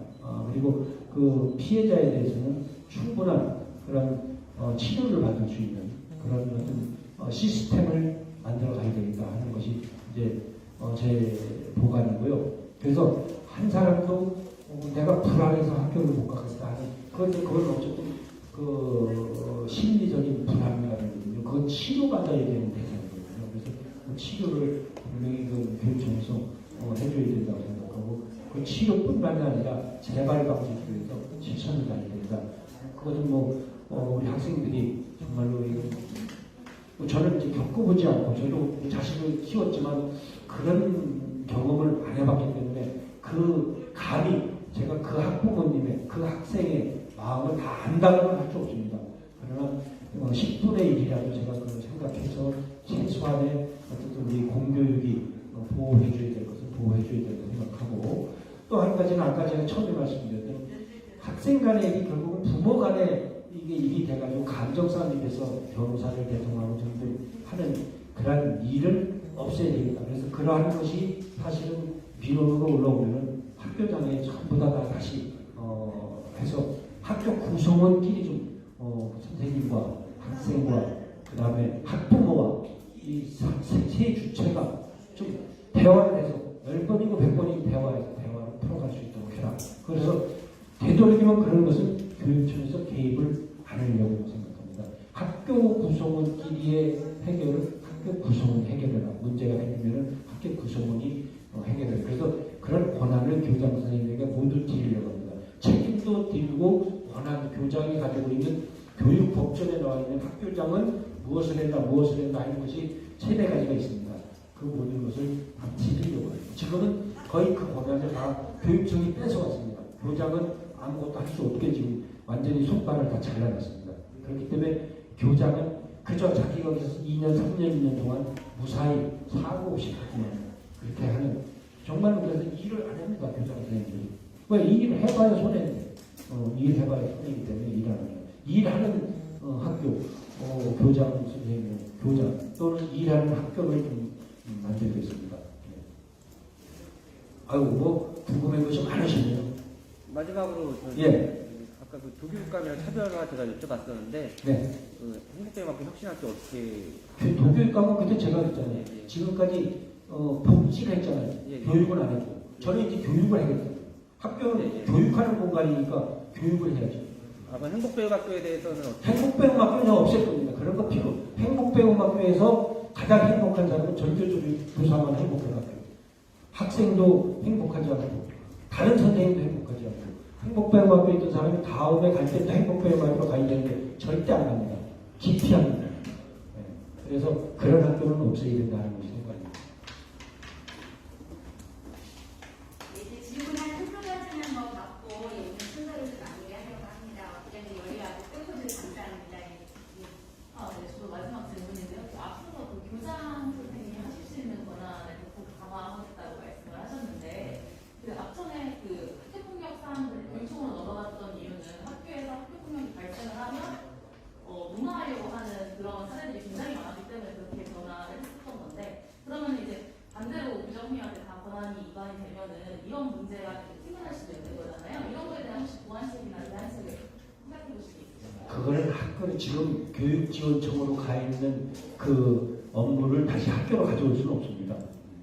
그리고 그 피해자에 대해서는 충분한 그런 치료를 받을 수 있는 그런 어떤 시스템을 만들어 가야 되겠다 하는 것이 이제 제 보관이고요. 그래서 한 사람도 내가 불안해서 학교를 못 가겠다 하는, 그건 어쨌든 그 심리적인 불안이라는 거거든요. 그건 치료받아야 되는 대상이거든요. 그래서 그 치료를 분명히 그 교육청에서 해줘야 된다고 생각하고, 그 치료뿐만 아니라 재발 방지를 위해서 실천을 해야 된다. 그것은 우리 학생들이 정말로 저는 이제 겪어보지 않고, 저도 자식을 키웠지만 그런 경험을 안 해봤기 때문에 그 감히 제가 그 학부모님의, 그 학생의 마음을 다 안다고는 할 수 없습니다. 그러나 10분의 1이라도 제가 그걸 생각해서 최소한의 어떤 우리 공교육이 보호해줘야 될 것은 보호해줘야 된다고 생각하고, 또 한 가지는 아까 제가 처음에 말씀드렸던 학생 간의 결국은 부모 간의 이게 일이 돼가지고 감정 싸움이 돼서 변호사를 대동하고 등등 하는 그런 일을 없애야 되겠다. 그래서 그러한 것이 사실은 민원으로 올라오면은 학교장에 전부 다 다시 해서 학교 구성원끼리 좀 선생님과 학생과 그 다음에 학부모와 이 세 주체가 좀 대화를 해서 10번이고 100번이고 대화를 풀어갈 수 있도록 해라. 그래서 되도록이면 그런 것은 교육청에서 개입을 안 하려고 생각합니다. 학교 구성원끼리의 해결을 학교 구성원 해결해라. 문제가 생기면은 학교 구성원이 해결해라. 그래서 그런 권한을 교장 선생님에게 모두 드리려고 합니다. 책임도 드리고 권한, 교장이 가지고 있는 교육법전에 나와 있는 학교장은 무엇을 했나 하는 것이 3-4가지가 있습니다. 그 모든 것을 다 드리려고 합니다. 지금은 거의 그 권한을 다 교육청이 뺏어왔습니다. 교장은 아무것도 할 수 없게 지금 완전히 손발을 다 잘라놨습니다. 그렇기 때문에 교장은 그저 자기가 거기서 2년, 3년 동안 무사히 사고 없이 하기만 그렇게 하는, 정말 그래서 일을 안 합니다. 교장 선생님들이. 왜? 일을 해봐야 손해인데. 일을 해봐야 손해이기 때문에 일하는 학교, 교장 선생님, 교장 또는 일하는 학교를 좀 만들겠습니다. 아이고, 궁금한 것이 많으시네요. 마지막으로 예. 아까 그 도교육감이랑 차별화 제가 여쭤봤었는데, 네. 그 행복대학교 혁신학교 어떻게 도교육감은 그때 제가 그랬잖아요. 예. 지금까지 복지를 했잖아요. 예. 교육은 안 했고. 저는 이제 교육을 하겠어요. 학교는 예. 교육하는 공간이니까 교육을 해야죠. 아마 행복배움학교에 대해서는 어떻게? 행복배움학교는 없앨 겁니다. 그런 거 필요. 행복배움학교에서 가장 행복한 사람은 전교조리 교사만 행복한 학교. 학생도 행복하지 않고 다른 선생님도 행복하지 않고, 행복배움학교에 있던 사람이 다음에 갈 때도 행복배움학교로 가야 되는데 절대 안 갑니다. 기피합니다. 네. 그래서 그런 학교는 없어야 된다는 것이 생각입니다. 이제 질문한 투표자증한 거 갖고 오늘 순서를 좀 마무리하려고 합니다. 어떻게 열리하고 꿀소들 감사합니다. 네, 저도 마지막 질문인데요. 앞서서 그 교장 선생님이 하실 수 있는 권한을 꼭 강화하겠다고 말씀을 하셨는데, 그 앞전에 그 학교폭력 사안을 교육청으로 넘어갔던 이유는 학교에서 학교폭력이 발생을 하면 무마하려고 하는 그런 사례들이 굉장히 많았기 때문에 그렇게 변화를 했었던 건데, 그러면 이제 반대로 교장님한테 다 권한이 이관이 되면은 이런 문제가 생겨날 수도 있는 거잖아요. 이런 거에 대한 혹시 보완책이나 대안책을 생각해 보실 게 있으신가요? 그거는 학교는 지금 교육지원청으로 가 있는 그 업무를 다시 학교로 가져올 수는 없습니다.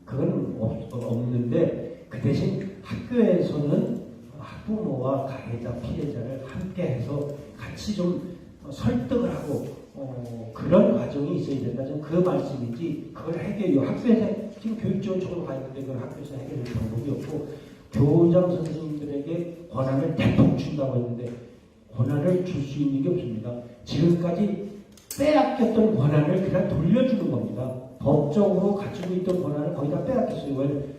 그건 없는데, 그 대신 학교에서는 학부모와 가해자, 피해자를 함께해서 같이 좀 설득을 하고 그런 과정이 있어야 된다. 좀 그 말씀이지, 그걸 학교에서 지금 교육지원청으로 가 있는데 그걸 학교에서 해결할 방법이 없고, 교장 선생님들에게 권한을 대폭 준다고 했는데 권한을 줄 수 있는 게 없습니다. 지금까지 빼앗겼던 권한을 그냥 돌려주는 겁니다. 법적으로 가지고 있던 권한을 거의 다 빼앗겼어요. 왜?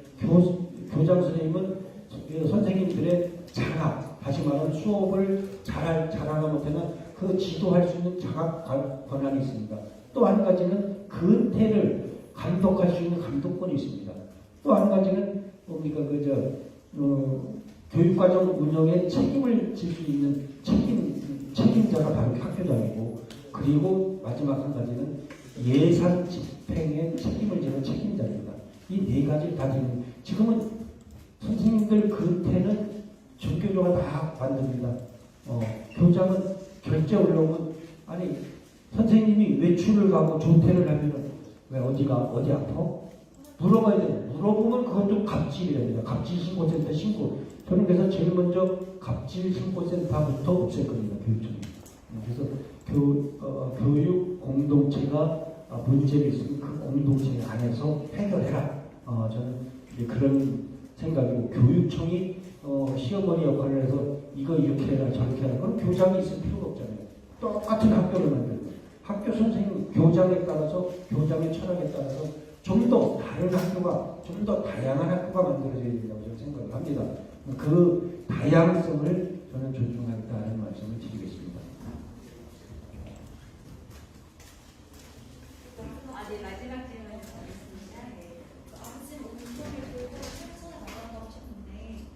교장 선생님은 선생님들의 장악, 다시 말하면 수업을 잘하나 못하나 그 지도할 수 있는 장악 권한이 있습니다. 또 한 가지는 근태를 감독할 수 있는 감독권이 있습니다. 또 한 가지는 우리가 교육과정 운영에 책임을 질 수 있는 책임자가 바로 학교장이고, 그리고 마지막 한 가지는 예산 집행에 책임을 지는 책임자입니다. 이 네 가지를 다 지는, 지금은 선생님들 근태는 전교조가 다 만듭니다. 교장은 결제 올라오면, 아니 선생님이 외출을 가고 조퇴를 하면은 왜 어디 아파? 물어봐야 돼요. 물어보면 그것도 갑질이 됩니다. 갑질 신고센터 신고. 저는 그래서 제일 먼저 갑질 신고센터부터 없앨 겁니다. 교육청이. 그래서 교육 공동체가 문제를 있으면 그 공동체 안에서 해결해라. 저는 이제 그런 생각이고, 교육청이 시어머니 역할을 해서 이거 이렇게 해라 저렇게 해라. 그럼 교장이 있을 필요가 없잖아요. 똑같은 학교를 만들고, 학교 선생님 교장에 따라서, 교장의 철학에 따라서 좀 더 다른 학교가, 좀 더 다양한 학교가 만들어져야 된다고 저는 생각을 합니다. 그 다양성을 저는 존중하겠다는 말씀을 드리겠습니다. 아직 마지막 질문 드리겠습니다. 네. 아침 운동을 들고 실천에 나간다고 하셨는데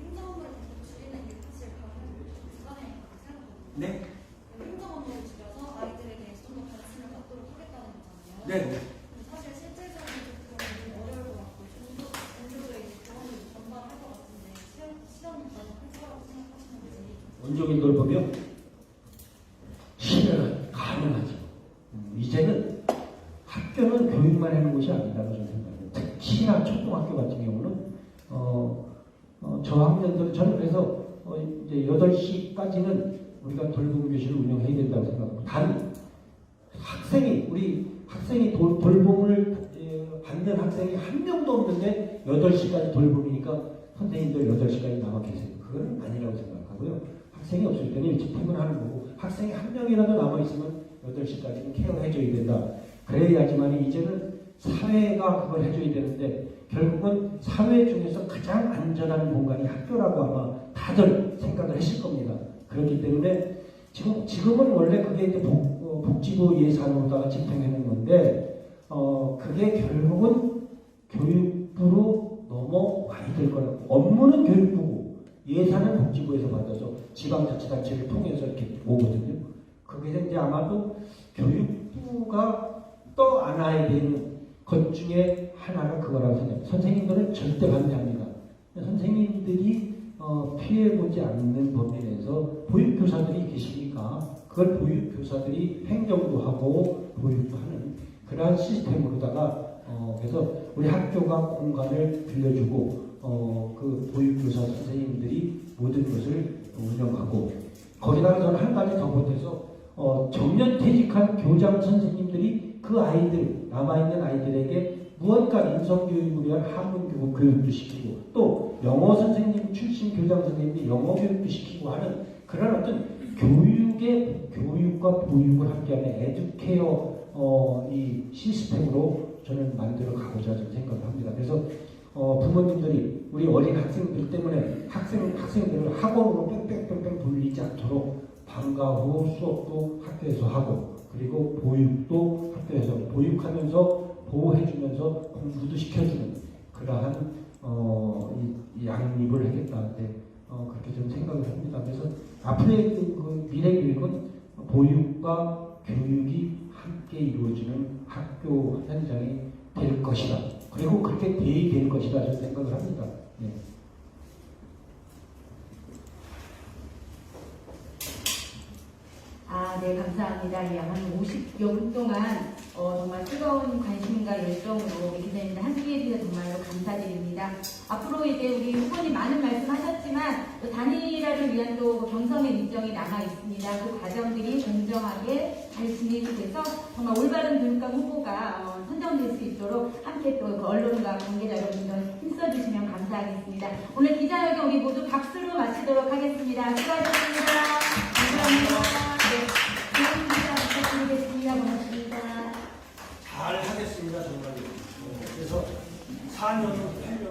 행정업무를 계속 줄이는 게 사실 가장 불가능하다고 생각하거든요. 네. 행정업무를 줄여서 아이들에게 좀 더 관심을 갖도록 하겠다는 거잖아요. 네. 사실 실질적인 조건은 어려울 것 같고 종교적인 경험을 전달할 것 같은데 실현은 가능할 거라고 생각하시는지. 원종인 걸 보면 실현은 가능하죠. 이제는 학교는 교육만 하는 곳이 아니라고 저는 생각해요. 특히나 초등학교 같은 경우는 저학년들, 저는 그래서 이제 8시까지는 우리가 돌봄 교실을 운영해야 된다고 생각합니다. 단 우리 학생이 돌봄을 받는 학생이 한 명도 없는데 8시까지 돌봄이니까 선생님들 8시까지 남아 계세요. 그건 아니라고 생각하고요. 학생이 없을 때는 일찍 퇴근하는 거고, 학생이 한 명이라도 남아 있으면 8시까지는 케어해줘야 된다. 그래야지만 이제는 사회가 그걸 해줘야 되는데, 결국은 사회 중에서 가장 안전한 공간이 학교라고 아마 다들 생각을 했을 겁니다. 그렇기 때문에 지금은 원래 그게 이제 복지부 예산으로다가 집행하는 건데, 그게 결국은 교육부로 넘어와야 될 거라고. 업무는 교육부고 예산은 복지부에서 받아서 지방자치단체를 통해서 이렇게 오거든요. 그게 이제 아마도 교육부가 떠안아야 되는 것 중에 하나가 그거라고 생각합니다. 선생님들은 절대 반대합니다. 선생님들이 피해보지 않는 범위 내에서 보육교사들이 계시니까 그걸 보육교사들이 행정도 하고 보육도 하는 그러한 시스템으로다가 그래서 우리 학교가 공간을 빌려주고 그 보육교사 선생님들이 모든 것을 운영하고, 거기다가 저는 한 가지 더 보태서 정년 퇴직한 교장 선생님들이 그 아이들, 남아있는 아이들에게 무언가 인성교육을 위한 한문 교육도 시키고, 또 영어 선생님 출신 교장 선생님이 영어 교육도 시키고 하는 그런 어떤 교육과 보육을 함께하는 에듀케어 이 시스템으로 저는 만들어 가고자 좀 생각을 합니다. 그래서 부모님들이 우리 어린 학생들 때문에 학생들을 학원으로 뺑뺑뺑뺑 돌리지 않도록 방과 후 수업도 학교에서 하고, 그리고 보육도 학교에서 보육하면서 보호해주면서 공부도 시켜주는 그러한 이 양립을 하겠다. 그렇게 좀 생각을 합니다. 그래서 앞으로의 그 미래 교육은 보육과 교육이 함께 이루어지는 학교 현장이 될 것이다. 그리고 그렇게 돼야 될 것이다. 저는 생각을 합니다. 네. 네, 감사합니다. 예, 한 50여 분 동안 정말 뜨거운 관심과 열정으로 기자님들 함께해 주셔서 정말로 감사드립니다. 앞으로 이제 우리 후보님 많은 말씀하셨지만 또 단일화를 위한 또 경선의 일정이 남아 있습니다. 그 과정들이 공정하게 잘 진행이 돼서 정말 올바른 교육감 후보가 선정될 수 있도록 함께 또 그 언론과 관계자 여러분들 힘써주시면 감사하겠습니다. 오늘 기자회견 우리 모두 박수로 마치도록 하겠습니다. 수고하셨습니다. 감사합니다. 좋은 기자 부탁드리겠습니다. 고맙습니다. 잘 하겠습니다. 정말. 그래서 4년, 8년